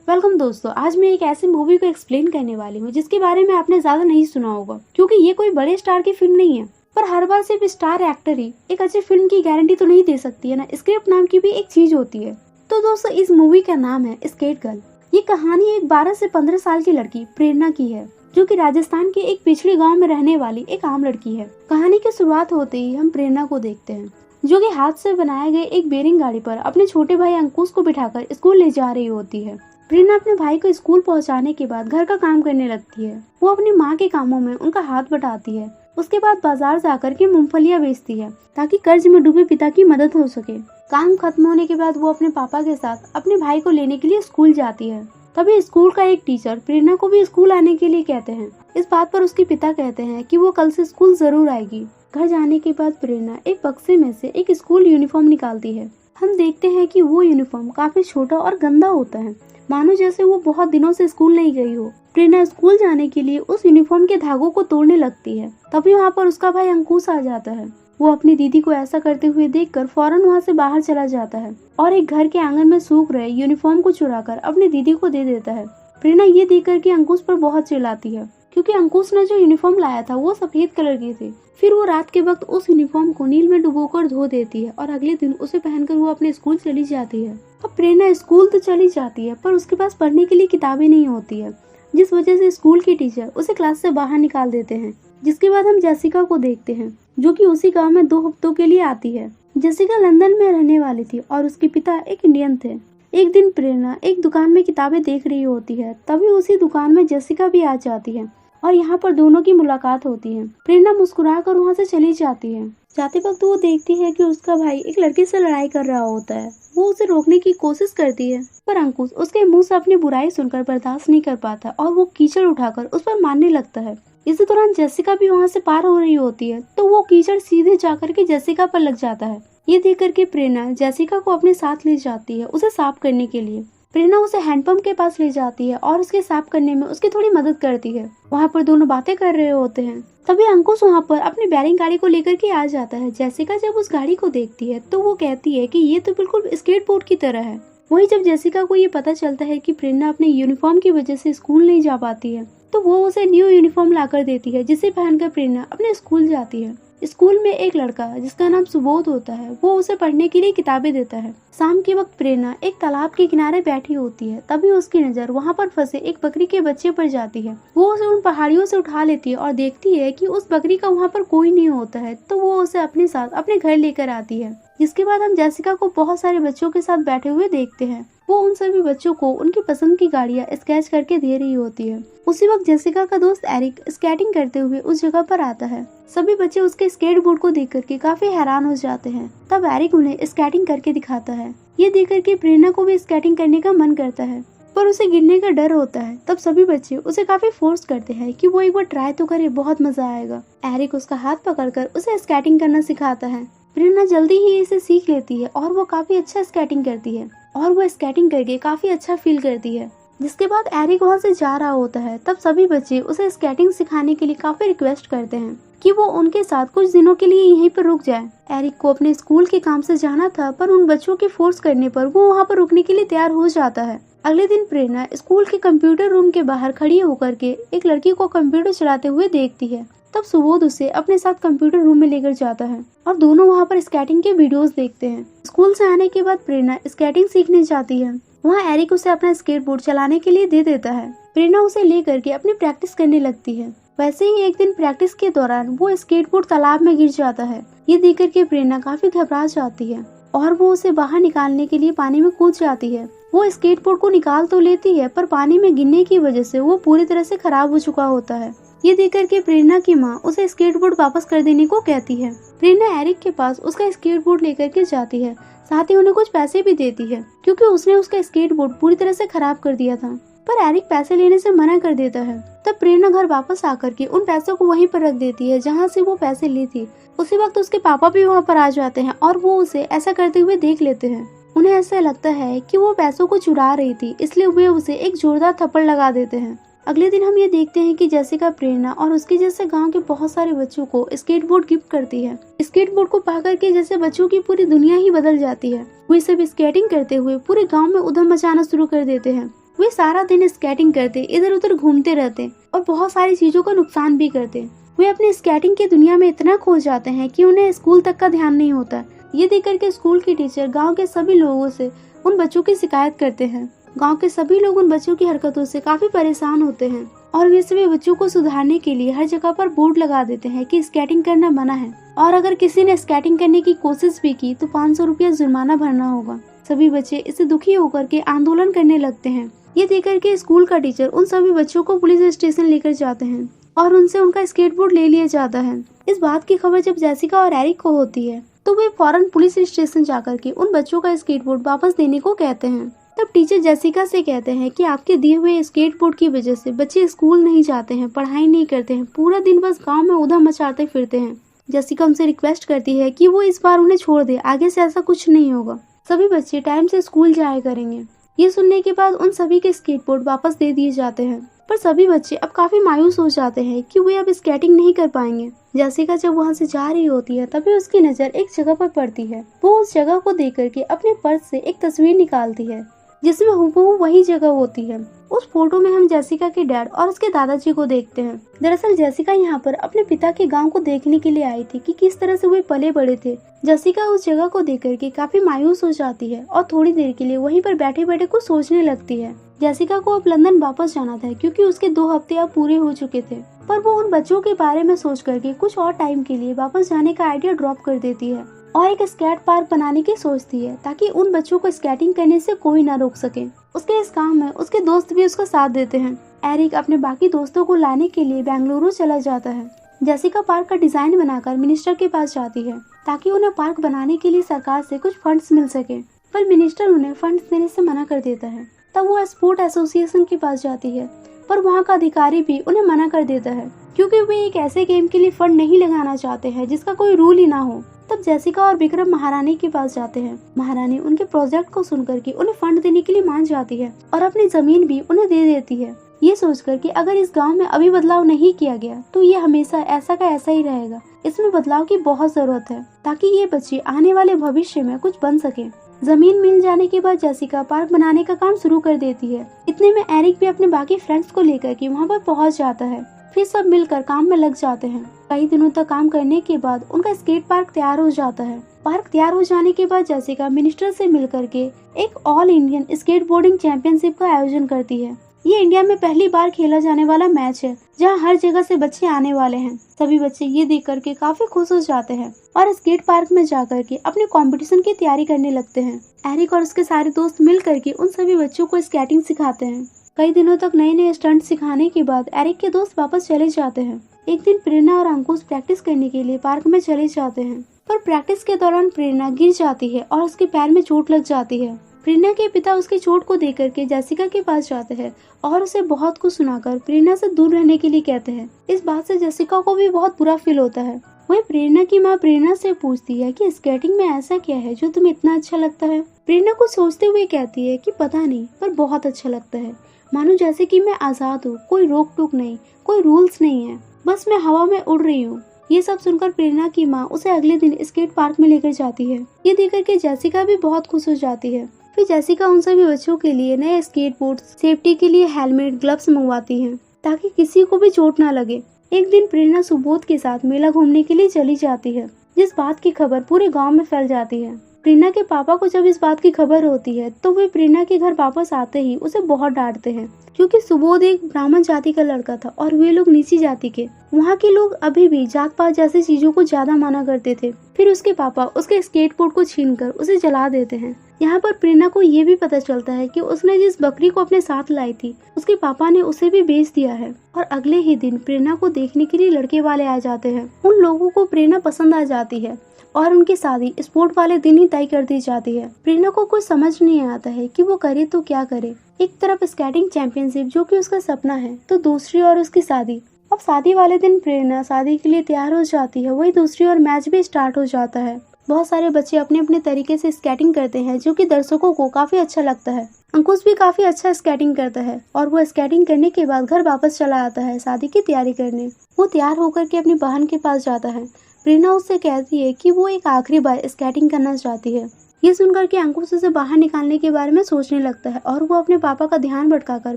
Welcome दोस्तों, आज मैं एक ऐसी मूवी को एक्सप्लेन करने वाली हूँ जिसके बारे में आपने ज्यादा नहीं सुना होगा क्योंकि ये कोई बड़े स्टार की फिल्म नहीं है। पर हर बार सिर्फ स्टार एक्टर ही एक अच्छी फिल्म की गारंटी तो नहीं दे सकती है ना, स्क्रिप्ट नाम की भी एक चीज होती है। तो दोस्तों, इस मूवी का नाम है स्केट गर्ल। ये कहानी एक 12 से 15 साल की लड़की प्रेरणा की है, जो कि राजस्थान के एक पिछड़े गांव में रहने वाली एक आम लड़की है। कहानी की शुरुआत होते ही हम प्रेरणा को देखते हैं, जो कि हाथ से बनाए गए एक बेरिंग गाड़ी पर अपने छोटे भाई अंकुश को बिठाकर स्कूल ले जा रही होती है। प्रेरणा अपने भाई को स्कूल पहुंचाने के बाद घर का काम करने लगती है। वो अपनी माँ के कामों में उनका हाथ बटाती है। उसके बाद बाजार जाकर के मूंगफलियां बेचती है ताकि कर्ज में डूबे पिता की मदद हो सके। काम खत्म होने के बाद वो अपने पापा के साथ अपने भाई को लेने के लिए स्कूल जाती है। तभी स्कूल का एक टीचर प्रेरणा को भी स्कूल आने के लिए कहते हैं। इस बात पर उसके पिता कहते हैं कि वो कल से स्कूल जरूर आएगी। घर जाने के बाद प्रेरणा एक बक्से में से एक स्कूल यूनिफॉर्म निकालती है। हम देखते हैं कि वो यूनिफॉर्म काफी छोटा और गंदा होता है, मानो जैसे वो बहुत दिनों से स्कूल नहीं गई हो। प्रेरणा स्कूल जाने के लिए उस यूनिफॉर्म के धागों को तोड़ने लगती है। तभी वहाँ पर उसका भाई अंकुश आ जाता है। वो अपनी दीदी को ऐसा करते हुए देखकर फौरन वहाँ से बाहर चला जाता है और एक घर के आंगन में सूख रहे यूनिफॉर्म को चुराकर अपनी दीदी को दे देता है। प्रेरणा ये देखकर के अंकुश पर बहुत चिल्लाती है क्योंकि अंकुश ने जो यूनिफॉर्म लाया था वो सफेद कलर की थी। फिर वो रात के वक्त उस यूनिफॉर्म को नील में डुबोकर धो देती है और अगले दिन उसे पहनकर वो अपने स्कूल चली जाती है। अब प्रेरणा स्कूल तो चली जाती है, पर उसके पास पढ़ने के लिए किताबें नहीं होती है, जिस वजह से स्कूल के टीचर उसे क्लास से बाहर निकाल देते हैं। जिसके बाद हम जेसिका को देखते हैं, जो कि उसी गांव में 2 हफ्तों के लिए आती है। जेसिका लंदन में रहने वाली थी और उसके पिता एक इंडियन थे। एक दिन प्रेरणा एक दुकान में किताबें देख रही होती है, तभी उसी दुकान में जेसिका भी आ जाती है और यहाँ पर दोनों की मुलाकात होती है। प्रेरणा मुस्कुराकर वहाँ से चली जाती है। जाते वक्त वो देखती है कि उसका भाई एक लड़के से लड़ाई कर रहा होता है। वो उसे रोकने की कोशिश करती है, पर अंकुश उसके मुंह से अपनी बुराई सुनकर बर्दाश्त नहीं कर पाता और वो कीचड़ उठाकर उस पर मारने लगता है। इसी दौरान जेसिका भी वहाँ से पार हो रही होती है, तो वो कीचड़ सीधे जाकर के जेसिका पर लग जाता है। ये देख करके प्रेरणा जेसिका को अपने साथ ले जाती है उसे साफ करने के लिए। प्रेरणा उसे हैंडपंप के पास ले जाती है और उसके साफ करने में उसकी थोड़ी मदद करती है। वहाँ पर दोनों बातें कर रहे होते हैं, तभी अंकुश वहाँ पर अपनी बैरिंग गाड़ी को लेकर के आ जाता है। जेसिका जब उस गाड़ी को देखती है तो वो कहती है कि ये तो बिल्कुल स्केटबोर्ड की तरह है। वहीं जब जेसिका को ये पता चलता है कि प्रेरणा अपने यूनिफॉर्म की वजह से स्कूल नहीं जा पाती है, तो वो उसे न्यू यूनिफॉर्म लाकर देती है, जिसे पहनकर प्रेरणा अपने स्कूल जाती है। स्कूल में एक लड़का जिसका नाम सुबोध होता है, वो उसे पढ़ने के लिए किताबें देता है। शाम के वक्त प्रेरणा एक तालाब के किनारे बैठी होती है, तभी उसकी नजर वहाँ पर फंसे एक बकरी के बच्चे पर जाती है। वो उसे उन पहाड़ियों से उठा लेती है और देखती है कि उस बकरी का वहाँ पर कोई नहीं होता है, तो वो उसे अपने साथ अपने घर लेकर आती है। जिसके बाद हम जेसिका को बहुत सारे बच्चों के साथ बैठे हुए देखते हैं। वो उन सभी बच्चों को उनकी पसंद की गाड़ियाँ स्केच करके दे रही होती है। उसी वक्त जेसिका का दोस्त एरिक स्केटिंग करते हुए उस जगह पर आता है। सभी बच्चे उसके स्केट बोर्ड को देख करके काफी हैरान हो जाते हैं। तब एरिक उन्हें स्केटिंग करके दिखाता है। ये देख करके प्रेरणा को भी स्केटिंग करने का मन करता है, पर उसे गिरने का डर होता है। तब सभी बच्चे उसे काफी फोर्स करते हैं कि वो एक बार ट्राई तो करे, बहुत मजा आएगा। एरिक उसका हाथ पकड़कर उसे स्केटिंग करना सिखाता है। प्रेरणा जल्दी ही इसे सीख लेती है और वो काफी अच्छा स्केटिंग करती है और वो स्केटिंग करके काफी अच्छा फील करती है। जिसके बाद एरिक वहाँ से जा रहा होता है, तब सभी बच्चे उसे स्केटिंग सिखाने के लिए काफी रिक्वेस्ट करते हैं कि वो उनके साथ कुछ दिनों के लिए यहीं पर रुक जाए। एरिक को अपने स्कूल के काम से जाना था, पर उन बच्चों के फोर्स करने पर वो वहाँ पर रुकने के लिए तैयार हो जाता है। अगले दिन प्रेरणा स्कूल के कंप्यूटर रूम के बाहर खड़ी होकर के एक लड़की को कंप्यूटर चलाते हुए देखती है। तब सुबोध उसे अपने साथ कंप्यूटर रूम में लेकर जाता है और दोनों वहाँ पर स्केटिंग के वीडियोस देखते हैं। स्कूल से आने के बाद प्रेरणा स्केटिंग सीखने जाती है। वहाँ एरिक उसे अपना स्केटबोर्ड चलाने के लिए दे देता है। प्रेरणा उसे लेकर के अपनी प्रैक्टिस करने लगती है। वैसे ही एक दिन प्रैक्टिस के दौरान वो स्केटबोर्ड तालाब में गिर जाता है। ये देख करके प्रेरणा काफी घबरा जाती है और वो उसे बाहर निकालने के लिए पानी में कूद जाती है। वो स्केटबोर्ड को निकाल तो लेती है, पर पानी में गिरने की वजह से वो पूरी तरह से खराब हो चुका होता है। ये देख करके प्रेरणा की माँ उसे स्केटबोर्ड वापस कर देने को कहती है। प्रेरणा एरिक के पास उसका स्केटबोर्ड लेकर के जाती है, साथ ही उन्हें कुछ पैसे भी देती है क्योंकि उसने उसका स्केटबोर्ड पूरी तरह से खराब कर दिया था। पर एरिक पैसे लेने से मना कर देता है। तब प्रेरणा घर वापस आकर के उन पैसों को वहीं पर रख देती है जहाँ से वो पैसे ली थी। उसी वक्त उसके पापा भी वहाँ पर आ जाते हैं और वो उसे ऐसा करते हुए देख लेते हैं। उन्हें ऐसा लगता है कि वो पैसों को चुरा रही थी, इसलिए वे उसे एक जोरदार थप्पड़ लगा देते हैं। अगले दिन हम ये देखते हैं कि जेसिका प्रेरणा और उसके जैसे गांव के बहुत सारे बच्चों को स्केटबोर्ड गिफ्ट करती है। स्केटबोर्ड को पाकर के जैसे बच्चों की पूरी दुनिया ही बदल जाती है। वे सब स्केटिंग करते हुए पूरे गांव में उधम मचाना शुरू कर देते हैं। वे सारा दिन स्केटिंग करते, इधर उधर घूमते रहते और बहुत सारी चीजों का नुकसान भी करते। वे अपनी स्केटिंग की दुनिया में इतना खो जाते हैं कि उन्हें स्कूल तक का ध्यान नहीं होता। ये देख करके स्कूल की टीचर गांव के सभी लोगों से उन बच्चों की शिकायत करते हैं। गांव के सभी लोग उन बच्चों की हरकतों से काफी परेशान होते हैं और वे सभी बच्चों को सुधारने के लिए हर जगह पर बोर्ड लगा देते हैं कि स्केटिंग करना मना है और अगर किसी ने स्केटिंग करने की कोशिश भी की तो 500 रुपया जुर्माना भरना होगा। सभी बच्चे इससे दुखी होकर के आंदोलन करने लगते हैं। ये देख करके स्कूल का टीचर उन सभी बच्चों को पुलिस स्टेशन लेकर जाते हैं और उनसे उनका स्केटबोर्ड ले लिया जाता है। इस बात की खबर जब जेसिका और एरिक को होती है तो वे फौरन पुलिस स्टेशन जाकर के उन बच्चों का स्केटबोर्ड वापस देने को कहते हैं। तब टीचर जेसिका से कहते हैं कि आपके दिए हुए स्केटबोर्ड की वजह से बच्चे स्कूल नहीं जाते हैं, पढ़ाई नहीं करते हैं, पूरा दिन बस गांव में उधम मचाते फिरते हैं। जेसिका उनसे रिक्वेस्ट करती है कि वो इस बार उन्हें छोड़ दे, आगे से ऐसा कुछ नहीं होगा, सभी बच्चे टाइम से स्कूल जाया करेंगे। ये सुनने के बाद उन सभी के स्केटबोर्ड वापस दे दिए जाते हैं, पर सभी बच्चे अब काफी मायूस हो जाते हैं कि वे अब स्केटिंग नहीं कर पाएंगे। जेसिका जब वहाँ से जा रही होती है तभी उसकी नजर एक जगह पर पड़ती है। वो उस जगह को देख करके अपने पर्स से एक तस्वीर निकालती है जिसमें हूबहू वही जगह होती है। उस फोटो में हम जेसिका के डैड और उसके दादाजी को देखते हैं। दरअसल जेसिका यहाँ पर अपने पिता के गांव को देखने के लिए आई थी कि किस तरह से वे पले बड़े थे। जेसिका उस जगह को देख करके काफी मायूस हो जाती है और थोड़ी देर के लिए वहीं पर बैठे बैठे कुछ सोचने लगती है। जेसिका को अब लंदन वापस जाना था क्योंकि उसके 2 हफ्ते अब पूरे हो चुके थे, पर वो उन बच्चों के बारे में सोच करके कुछ और टाइम के लिए वापस जाने का आइडिया ड्रॉप कर देती है और एक स्केट पार्क बनाने की सोचती है ताकि उन बच्चों को स्केटिंग करने से कोई ना रोक सके। उसके इस काम में उसके दोस्त भी उसका साथ देते हैं। एरिक अपने बाकी दोस्तों को लाने के लिए बेंगलुरु चला जाता है। जेसिका पार्क का डिजाइन बनाकर मिनिस्टर के पास जाती है ताकि उन्हें पार्क बनाने के लिए सरकार से कुछ फंड्स मिल सके, पर मिनिस्टर उन्हें फंड्स देने से मना कर देता है। तब वो स्पोर्ट एसोसिएशन के पास जाती है, पर वहाँ का अधिकारी भी उन्हें मना कर देता है क्योंकि वे एक ऐसे गेम के लिए फंड नहीं लगाना चाहते हैं जिसका कोई रूल ही ना हो। तब जेसिका और विक्रम महारानी के पास जाते हैं। महारानी उनके प्रोजेक्ट को सुनकर के उन्हें फंड देने के लिए मान जाती है और अपनी जमीन भी उन्हें दे देती है, ये सोचकर कि अगर इस गांव में अभी बदलाव नहीं किया गया तो ये हमेशा ऐसा का ऐसा ही रहेगा। इसमें बदलाव की बहुत जरूरत है ताकि ये बच्चे आने वाले भविष्य में कुछ बन सके। जमीन मिल जाने के बाद जेसिका पार्क बनाने का काम शुरू कर देती है। इतने में एरिक भी अपने बाकी फ्रेंड्स को लेकर के वहाँ पर पहुँच जाता है। फिर सब मिलकर काम में लग जाते हैं। कई दिनों तक काम करने के बाद उनका स्केट पार्क तैयार हो जाता है। पार्क तैयार हो जाने के बाद जेसिका मिनिस्टर से मिलकर के एक ऑल इंडियन स्केटबोर्डिंग चैंपियनशिप का आयोजन करती है। ये इंडिया में पहली बार खेला जाने वाला मैच है जहाँ हर जगह से बच्चे आने वाले हैं। सभी बच्चे ये देख करके काफी खुश हो जाते हैं और स्केट पार्क में जाकर के अपने कंपटीशन की तैयारी करने लगते हैं। एरिक और उसके सारे दोस्त मिल करके उन सभी बच्चों को स्केटिंग सिखाते हैं। कई दिनों तक नए नए स्टंट सिखाने के बाद एरिक के दोस्त वापस चले जाते हैं। एक दिन प्रेरणा और अंकुश प्रैक्टिस करने के लिए पार्क में चले जाते हैं, पर प्रैक्टिस के दौरान प्रेरणा गिर जाती है और उसके पैर में चोट लग जाती है। प्रेरणा के पिता उसकी चोट को देख करके जेसिका के पास जाते हैं और उसे बहुत कुछ सुनाकर प्रेरणा से दूर रहने के लिए कहते हैं। इस बात से जेसिका को भी बहुत बुरा फील होता है। वही प्रेरणा की माँ प्रेरणा से पूछती है कि स्केटिंग में ऐसा क्या है जो तुम्हें इतना अच्छा लगता है। प्रेरणा कुछ सोचते हुए कहती है कि पता नहीं, पर बहुत अच्छा लगता है, मानो जैसे कि मैं आजाद हूँ, कोई रोक टोक नहीं, कोई रूल्स नहीं है, बस मैं हवा में उड़ रही हूँ। ये सब सुनकर प्रेरणा की माँ उसे अगले दिन स्केट पार्क में लेकर जाती है। ये देख करके जेसिका भी बहुत खुश हो जाती है। फिर जेसिका उन सभी बच्चों के लिए नए स्केटबोर्ड, सेफ्टी के लिए हेलमेट, ग्लव्स मंगवाती है ताकि किसी को भी चोट ना लगे। एक दिन प्रेरणा सुबोध के साथ मेला घूमने के लिए चली जाती है, जिस बात की खबर पूरे गाँव में फैल जाती है। प्रेरणा के पापा को जब इस बात की खबर होती है तो वे प्रेरणा के घर वापस आते ही उसे बहुत डांटते हैं क्योंकि सुबोध एक ब्राह्मण जाति का लड़का था और वे लोग नीची जाति के। वहाँ के लोग अभी भी जात पात जैसी चीजों को ज्यादा माना करते थे। फिर उसके पापा उसके स्केटबोर्ड को छीनकर उसे जला देते हैं। यहाँ पर प्रेरणा को ये भी पता चलता है कि उसने जिस बकरी को अपने साथ लाई थी उसके पापा ने उसे भी बेच दिया है। और अगले ही दिन प्रेरणा को देखने के लिए लड़के वाले आ जाते हैं। उन लोगों को प्रेरणा पसंद आ जाती है और उनकी शादी स्पोर्ट वाले दिन ही तय कर दी जाती है। प्रेरणा को कुछ समझ नहीं आता है कि वो करे तो क्या करे। एक तरफ स्केटिंग चैंपियनशिप जो कि उसका सपना है, तो दूसरी ओर उसकी शादी। अब शादी वाले दिन प्रेरणा शादी के लिए तैयार हो जाती है, वही दूसरी ओर मैच भी स्टार्ट हो जाता है। बहुत सारे बच्चे अपने अपने तरीके से स्केटिंग करते हैं जो कि दर्शकों को काफी अच्छा लगता है। अंकुश भी काफी अच्छा स्केटिंग करता है और वो स्केटिंग करने के बाद घर वापस चला आता है शादी की तैयारी करने। वो तैयार होकर के अपनी बहन के पास जाता है। प्रेरणा उससे कहती है कि वो एक आखिरी बार स्केटिंग करना चाहती है। ये सुनकर के अंकुश उसे बाहर निकालने के बारे में सोचने लगता है और वो अपने पापा का ध्यान भटकाकर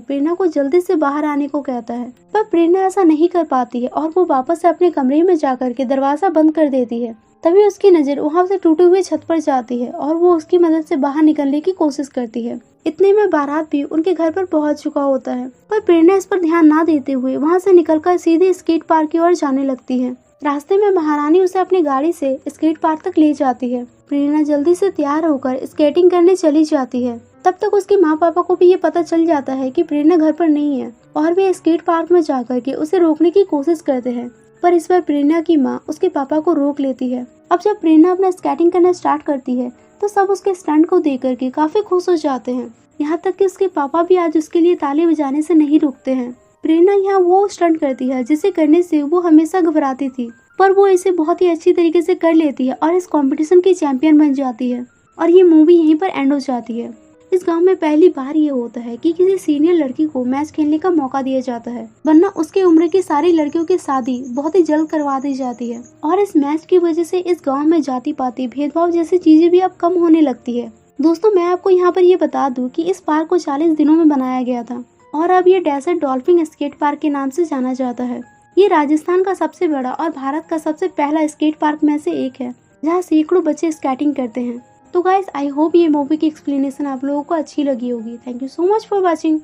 प्रेरणा को जल्दी से बाहर आने को कहता है, पर प्रेरणा ऐसा नहीं कर पाती है और वो वापस से अपने कमरे में जाकर के दरवाजा बंद कर देती है। तभी उसकी नजर वहाँ से टूटे हुए छत पर जाती है और वो उसकी मदद से बाहर निकलने की कोशिश करती है। इतने में बारात भी उनके घर पर पहुंच चुका होता है, पर प्रेरणा इस पर ध्यान ना देते हुए वहाँ से निकलकर सीधे स्केट पार्क की ओर जाने लगती है। रास्ते में महारानी उसे अपनी गाड़ी से स्केट पार्क तक ले जाती है। प्रेरणा जल्दी से तैयार होकर स्केटिंग करने चली जाती है। तब तक उसके माँ पापा को भी ये पता चल जाता है कि प्रेरणा घर पर नहीं है और वे स्केट पार्क में जाकर के उसे रोकने की कोशिश करते हैं, पर इस बार प्रेरणा की माँ उसके पापा को रोक लेती है। अब जब प्रेरणा अपना स्केटिंग करना स्टार्ट करती है तो सब उसके स्टंट को देख करके काफी खुश हो जाते हैं। यहाँ तक कि उसके पापा भी आज उसके लिए ताली बजाने से नहीं रुकते हैं। प्रेरणा यहाँ वो स्टंट करती है जिसे करने से वो हमेशा घबराती थी, पर वो इसे बहुत ही अच्छी तरीके से कर लेती है और इस कंपटीशन की चैंपियन बन जाती है। और ये मूवी यहीं पर एंड हो जाती है। इस गांव में पहली बार ये होता है कि किसी सीनियर लड़की को मैच खेलने का मौका दिया जाता है, वरना उसके उम्र की सारी लड़कियों की शादी बहुत ही जल्द करवा दी जाती है। और इस मैच की वजह से इस गांव में जाति पाति भेदभाव जैसी चीजें भी अब कम होने लगती है। दोस्तों, मैं आपको यहाँ पर ये बता दूं कि इस पार्क को 40 दिनों में बनाया गया था और अब ये डेजर्ट डॉल्फिन स्केट पार्क के नाम से जाना जाता है। ये राजस्थान का सबसे बड़ा और भारत का सबसे पहला स्केट पार्क में से एक है, जहाँ सैकड़ों बच्चे स्केटिंग करते हैं। तो गाइस, आई होप ये मूवी की एक्सप्लेनेशन आप लोगों को अच्छी लगी होगी। Thank you so much for watching.